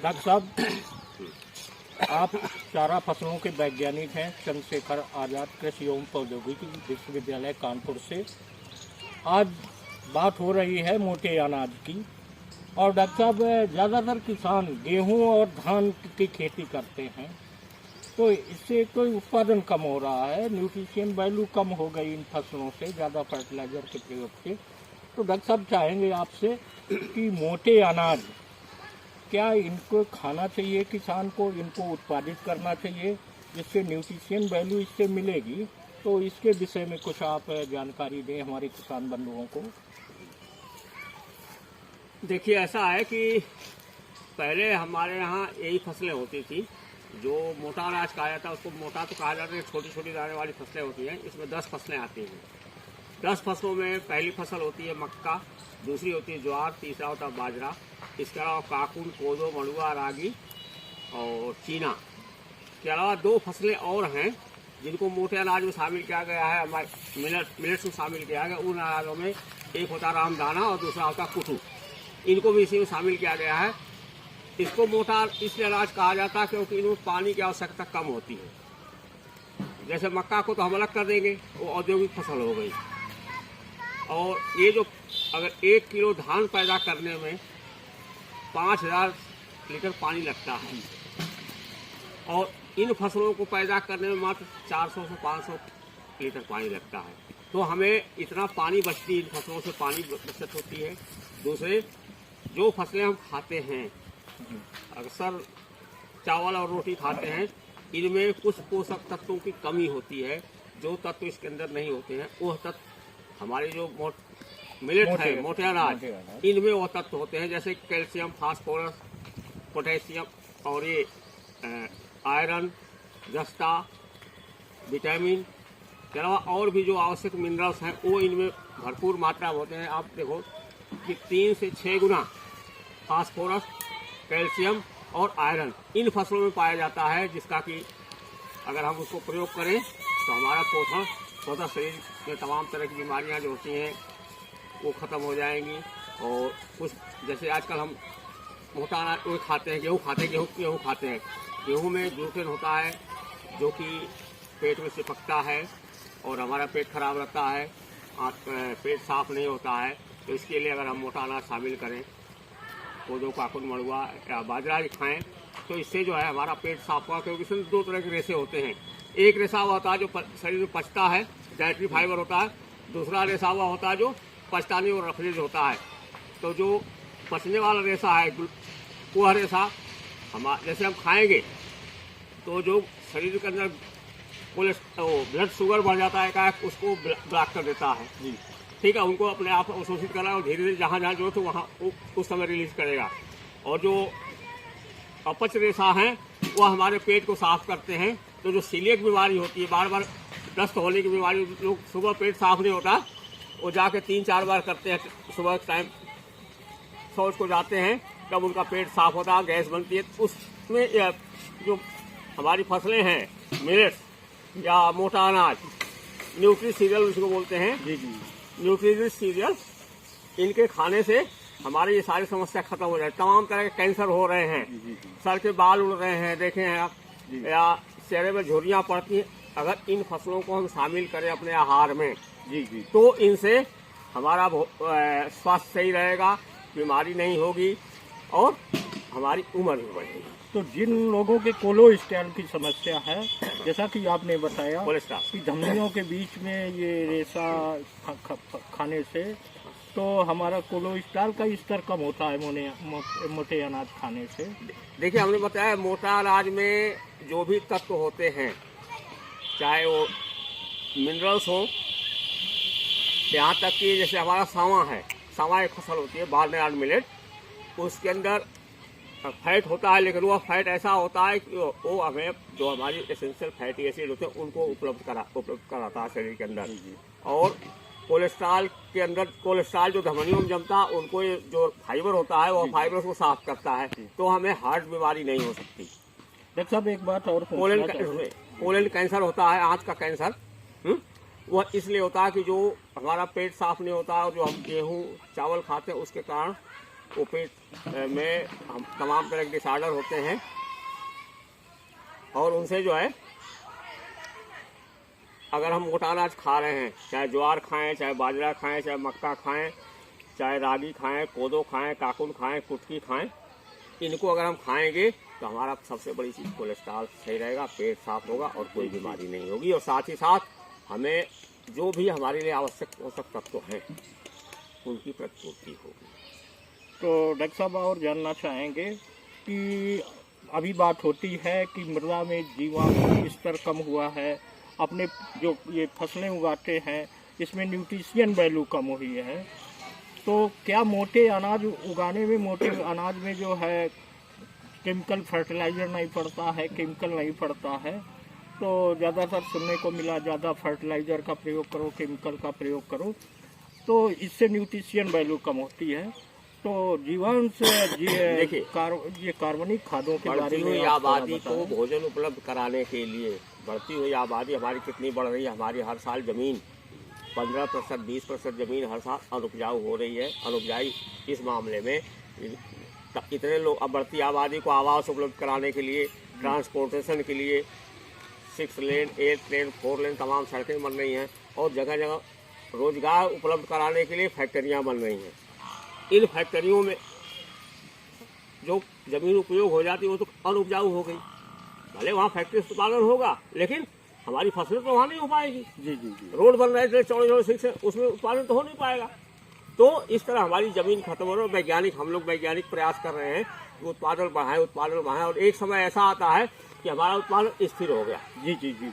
Doctor साहब, आप चारा फसलों के वैज्ञानिक हैं, चंद्रशेखर आजाद कृषि एवं प्रौद्योगिकी विश्वविद्यालय कानपुर से। आज बात हो रही है मोटे अनाज की। और डॉक्टर साहब, ज़्यादातर किसान गेहूं और धान की खेती करते हैं, तो इससे कोई उत्पादन कम हो रहा है, न्यूट्रिशन वैल्यू कम हो गई इन फसलों से ज़्यादा फर्टिलाइजर के प्रयोग से। तो डॉक्टर साहब चाहेंगे आपसे कि मोटे अनाज क्या इनको खाना चाहिए, किसान को इनको उत्पादित करना चाहिए जिससे न्यूट्रिशन वैल्यू इससे मिलेगी। तो इसके विषय में कुछ आप जानकारी दें हमारे किसान बंधुओं को। देखिए, ऐसा है कि पहले हमारे यहाँ यही फसलें होती थी जो मोटा अनाज कहा जाता है। उसको मोटा तो कहा जाता है, छोटी छोटी दाने वाली फसलें होती हैं। इसमें 10 फसलें आती हैं। 10 फसलों में पहली फसल होती है मक्का, दूसरी होती है ज्वार, तीसरा होता है बाजरा, इसके अलावा काकुन, कोदो, मड़ुआ, रागी और चीना के अलावा 2 फसलें और हैं जिनको मोटे अनाज में शामिल किया गया है, हमारे मिलेट्स में शामिल किया गया। उन अनाजों में एक होता है रामदाना और दूसरा होता है कुटू। इनको भी इसी में शामिल किया गया है। इसको मोटा इसलिए अनाज कहा जाता है क्योंकि इनमें पानी की आवश्यकता कम होती है। जैसे मक्का को तो हम अलग कर देंगे, वो औद्योगिक फसल हो गई। और ये जो अगर 1 किलो धान पैदा करने में 5000 लीटर पानी लगता है और इन फसलों को पैदा करने में मात्र 400 से 500 लीटर पानी लगता है, तो हमें इतना पानी बचती है, इन फसलों से पानी बचत होती है। दूसरे, जो फसलें हम खाते हैं, अक्सर चावल और रोटी खाते हैं, इनमें कुछ पोषक तत्वों की कमी होती है। जो तत्व इसके अंदर नहीं होते हैं वो तत्व हमारे जो मिलेट है, मोटे अनाज, इनमें वो तत्व होते हैं, जैसे कैल्शियम, फास्फोरस, पोटेशियम और ये आयरन, जस्ता, विटामिन के अलावा और भी जो आवश्यक मिनरल्स हैं वो इनमें भरपूर मात्रा में होते हैं। आप देखो कि 3 से 6 गुना फास्फोरस, कैल्शियम और आयरन इन फसलों में पाया जाता है, जिसका कि अगर हम उसको प्रयोग करें तो हमारा पौधा शरीर में तमाम तरह की बीमारियां जो होती हैं वो ख़त्म हो जाएंगी। और कुछ जैसे आजकल हम मोटा अनाज वो खाते हैं, गेहूँ खाते हैं। गेहूँ में ग्लूटेन होता है जो कि पेट में चिपकता है और हमारा पेट खराब रहता है, पेट साफ नहीं होता है। तो इसके लिए अगर हम मोटा अनाज शामिल करें, कोदो, काकुन, मड़ुआ या बाजरा खाएं, तो इससे जो है हमारा पेट साफ होगा। क्योंकि इसमें 2 तरह के रेशे होते हैं। एक रेशा हुआ होता है जो शरीर में पचता है, डाइटरी फाइबर होता है। दूसरा रेशा हुआ होता है जो पचता नहीं और रफनेज होता है। तो जो पचने वाला रेशा है वह रेशा जैसे हम खाएंगे तो जो शरीर के अंदर ब्लड शुगर बढ़ जाता है, उसको ब्लॉक कर देता है। ठीक है, उनको अपने आप अवशोषित करना और धीरे धीरे जहाँ जहाँ जो तो वहाँ उस समय रिलीज करेगा। और जो अपच रेशा हैं वह हमारे पेट को साफ करते हैं। तो जो सीलिएक बीमारी होती है, बार बार दस्त होने की बीमारी, लोग सुबह पेट साफ नहीं होता, वो जाके 3-4 बार करते हैं, सुबह टाइम शौच को जाते हैं, तब उनका पेट साफ होता है, गैस बनती है। उसमें जो हमारी फसलें हैं, मिलेट्स या मोटा अनाज, न्यूट्री सीरियल उसको बोलते हैं, न्यूट्री सीरियल, इनके खाने से हमारी ये सारी समस्या खत्म हो जाए। तमाम तरह के कैंसर हो रहे हैं, सर के बाल उड़ रहे हैं, देखे हैं आप, या चेहरे में झुर्रियां पड़ती हैं। अगर इन फसलों को हम शामिल करें अपने आहार में तो इनसे हमारा स्वास्थ्य सही रहेगा, बीमारी नहीं होगी और हमारी उम्र भी बढ़ेगी। तो जिन लोगों के कोलेस्ट्रॉल की समस्या है, जैसा कि आपने बताया कि धमनियों के बीच में ये रेशा खाने से तो हमारा कोलेस्ट्रॉल का स्तर कम होता है मोटे अनाज खाने से। देखिए, हमने बताया मोटा अनाज में जो भी तत्व होते हैं, चाहे वो मिनरल्स हो, यहाँ तक कि जैसे हमारा सावा है, सावा एक फसल होती है, बार्नयार्ड मिलेट, उसके अंदर फैट होता है, लेकिन वह फैट ऐसा होता है कि वो हमें जो हमारी एसेंशियल फैटी एसिड होते हैं उनको उपलब्ध कराता है शरीर के अंदर। और कोलेस्ट्रॉल के अंदर, कोलेस्ट्रॉल जो धमनियों में जमता है उनको जो फाइबर होता है वो फाइबर को साफ करता है, तो हमें हार्ट बीमारी नहीं हो सकती। डॉक्टर साहब, एक बात और, कोलन कैंसर होता है, आंत का कैंसर, वह इसलिए होता है कि जो हमारा पेट साफ नहीं होता है और जो हम गेहूँ चावल खाते हैं उसके कारण वो पेट में हम तमाम तरह के डिसऑर्डर होते हैं और उनसे जो है अगर हम मोटा अनाज खा रहे हैं, चाहे ज्वार खाएं, चाहे बाजरा खाएं, चाहे मक्का खाएं, चाहे रागी खाएं, कोदो खाएं, काकुन खाएं, कुटकी खाएं, इनको अगर हम खाएंगे तो हमारा सबसे बड़ी चीज़ कोलेस्ट्रॉल सही रहेगा, पेट साफ होगा और कोई बीमारी नहीं होगी। और साथ ही साथ हमें जो भी हमारे लिए आवश्यक पोषक तत्व हैं उनकी प्रतिपूर्ति होगी। तो डॉक्टर साहब और जानना चाहेंगे कि अभी बात होती है कि मृदा में जीवाणु स्तर कम हुआ है, अपने जो ये फसलें उगाते हैं इसमें न्यूट्रिशन वैल्यू कम हुई है, तो क्या मोटे अनाज उगाने में, मोटे अनाज में जो है केमिकल फर्टिलाइज़र नहीं पड़ता है, केमिकल नहीं पड़ता है, तो ज़्यादातर सुनने को मिला ज़्यादा फर्टिलाइज़र का प्रयोग करो, केमिकल का प्रयोग करो, तो इससे न्यूट्रिशन वैल्यू कम होती है। तो जीवन से ये कार्बनिक खादों के बारे में आबादी को भोजन उपलब्ध कराने के लिए, बढ़ती हुई आबादी हमारी कितनी बढ़ रही है, हमारी हर साल ज़मीन 15%, 20% ज़मीन हर साल अनुपजाऊ हो रही है। अनुपजाई इस मामले में इतने लोग, अब बढ़ती आबादी को आवास उपलब्ध कराने के लिए, ट्रांसपोर्टेशन के लिए 6 लेन, 8 लेन, 4 लेन तमाम सड़कें बन रही हैं और जगह जगह रोजगार उपलब्ध कराने के लिए फैक्ट्रियां बन रही हैं। इन फैक्ट्रियों में जो ज़मीन उपयोग हो जाती है वो तो अनुपजाऊ हो गई। भले वहाँ फैक्ट्री उत्पादन होगा लेकिन हमारी फसलें तो वहाँ नहीं हो पाएगी। जी जी जी। रोड बन रहे थे चौड़े चौड़े, उसमें उत्पादन तो हो नहीं पाएगा। तो इस तरह हमारी ज़मीन खत्म हो रही है। हम लोग वैज्ञानिक प्रयास कर रहे हैं कि उत्पादन बढ़ाएं और एक समय ऐसा आता है कि हमारा उत्पादन स्थिर हो गया। जी जी जी।